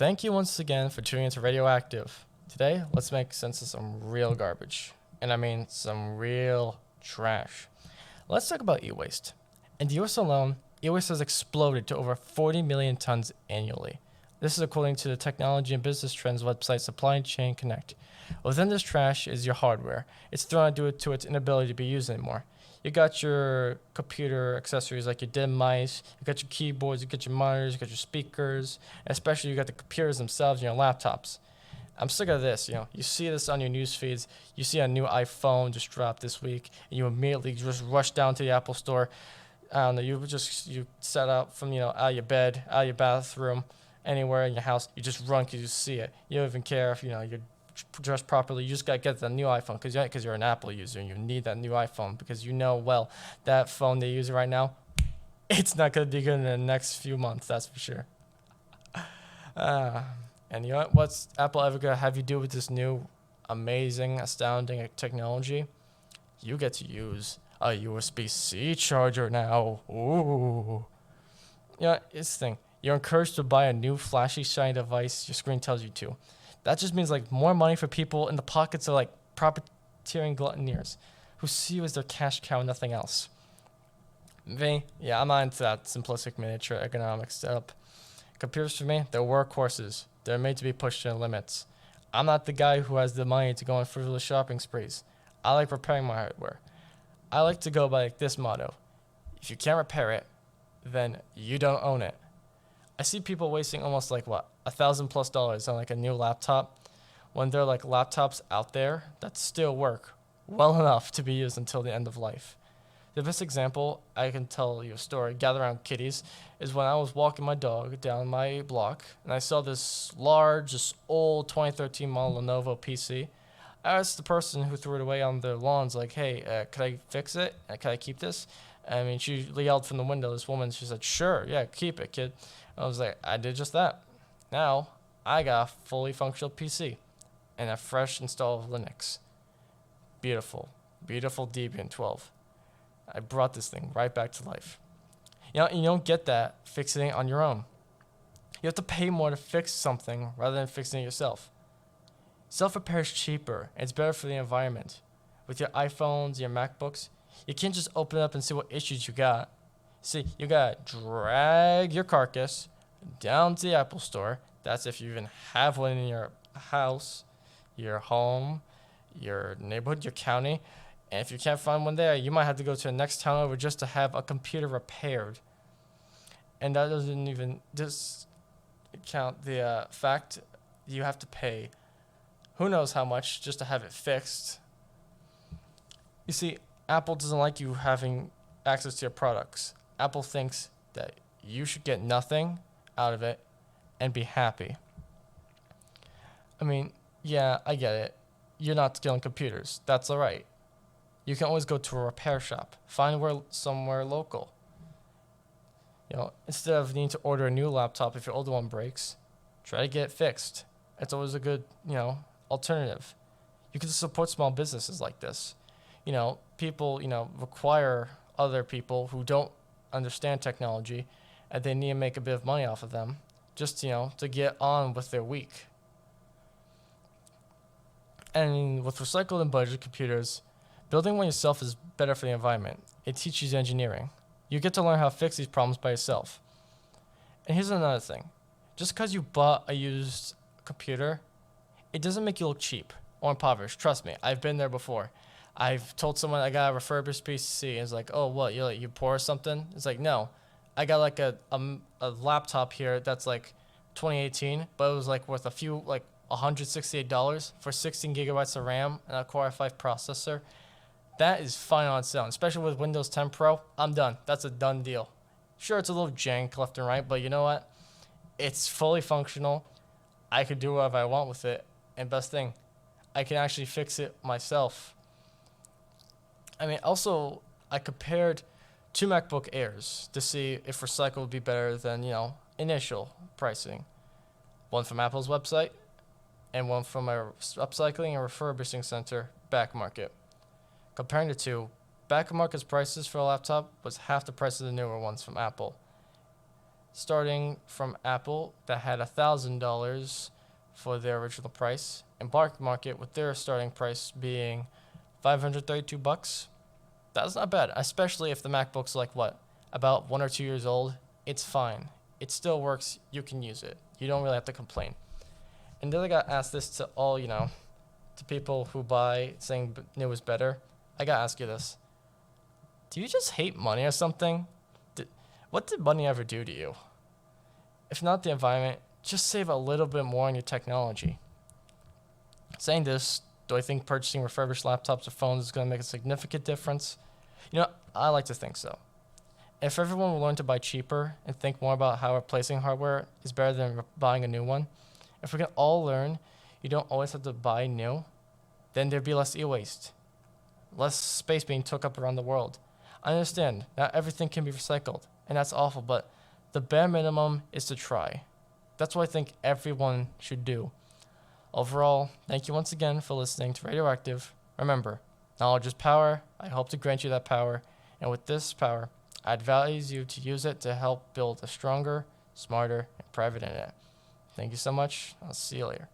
Thank you once again for tuning into Radioactive. Today, let's make sense of some real garbage. And I mean some real trash. Let's talk about e-waste. In the US alone, e-waste has exploded to over 40 million tons annually. This is according to the technology and business trends website Supply Chain Connect. Within this trash is your hardware. It's thrown due to its inability to be used anymore. You got your computer accessories like your dead mice, you got your keyboards, you got your monitors, you got your speakers, and especially you got the computers themselves and your laptops. I'm sick of this, you see this on your news feeds, you see a new iPhone just dropped this week, and you immediately just rush down to the Apple store. I don't know, you set out from, out of your bed, out of your bathroom, anywhere in your house, you just run because you see it. You don't even care if, you're dressed properly. You just got to get the new iPhone because you're an Apple user and you need that new iPhone because that phone they use right now, it's not going to be good in the next few months, that's for sure. And you know what? What's Apple ever going to have you do with this new amazing, astounding technology? You get to use a USB-C charger now. Ooh. It's the thing. You're encouraged to buy a new flashy, shiny device your screen tells you to. That just means more money for people in the pockets of profiteering glutoneers who see you as their cash cow and nothing else. Me, I'm not into that simplistic miniature economic setup. Computers for me, they're workhorses. They're made to be pushed to their limits. I'm not the guy who has the money to go on frivolous shopping sprees. I like repairing my hardware. I like to go by this motto: if you can't repair it, then you don't own it. I see people wasting almost $1,000+ on a new laptop when there are laptops out there that still work well enough to be used until the end of life. The best example, I can tell you a story, gather around kitties, is when I was walking my dog down my block and I saw this old 2013 model Lenovo PC. I asked the person who threw it away on their lawns, hey, could I fix it? Could I keep this? I mean, she yelled from the window, this woman, she said, sure, yeah, keep it, kid. I was like, I did just that. Now, I got a fully functional PC and a fresh install of Linux. Beautiful Debian 12. I brought this thing right back to life. You don't get that fixing it on your own. You have to pay more to fix something rather than fixing it yourself. Self-repair is cheaper and it's better for the environment. With your iPhones, your MacBooks, you can't just open it up and see what issues you got. See, you gotta drag your carcass down to the Apple store. That's if you even have one in your house, your home, your neighborhood, your county. And if you can't find one there, you might have to go to the next town over just to have a computer repaired. And that doesn't even discount the fact you have to pay who knows how much just to have it fixed. You see, Apple doesn't like you having access to your products. Apple thinks that you should get nothing out of it and be happy. I mean, yeah, I get it. You're not skilled in computers. That's all right. You can always go to a repair shop. Find somewhere local. Instead of needing to order a new laptop if your older one breaks, try to get it fixed. It's always a good, alternative. You can support small businesses like this. People, require other people who don't understand technology and they need to make a bit of money off of them just, to get on with their week. And with recycled and budgeted computers, building one yourself is better for the environment. It teaches you engineering. You get to learn how to fix these problems by yourself. And here's another thing. Just because you bought a used computer, it doesn't make you look cheap or impoverished. Trust me, I've been there before. I've told someone I got a refurbished PC, and it's like, oh, what, you poor or something? It's like, no. I got a laptop here that's 2018, but it was worth a few, $168 for 16 gigabytes of RAM and a Core i5 processor. That is fine on its own, especially with Windows 10 Pro. I'm done. That's a done deal. Sure, it's a little jank left and right, but you know what? It's fully functional. I could do whatever I want with it. And best thing, I can actually fix it myself. I mean, also, I compared 2 MacBook Airs to see if recycle would be better than, initial pricing. One from Apple's website and one from a upcycling and refurbishing center, Back Market. Comparing the two, Back Market's prices for a laptop was half the price of the newer ones from Apple. starting from Apple that had $1,000 for their original price, and Bark Market with their starting price being $532. That's not bad, especially if the MacBook's like what, about 1 or 2 years old. It's fine. It still works. You can use it. You don't really have to complain. And then I got asked this to all, to people who buy saying new is better. I got to ask you this. Do you just hate money or something? What did money ever do to you? If not the environment, just save a little bit more on your technology. Saying this, do I think purchasing refurbished laptops or phones is going to make a significant difference? I like to think so. If everyone will learn to buy cheaper and think more about how replacing hardware is better than buying a new one, if we can all learn you don't always have to buy new, then there'd be less e-waste, less space being took up around the world. I understand, not everything can be recycled, and that's awful, but the bare minimum is to try. That's what I think everyone should do. Overall, thank you once again for listening to Radioactive. Remember, knowledge is power. I hope to grant you that power, and with this power, I advise you to use it to help build a stronger, smarter, and private internet. Thank you so much. I'll see you later.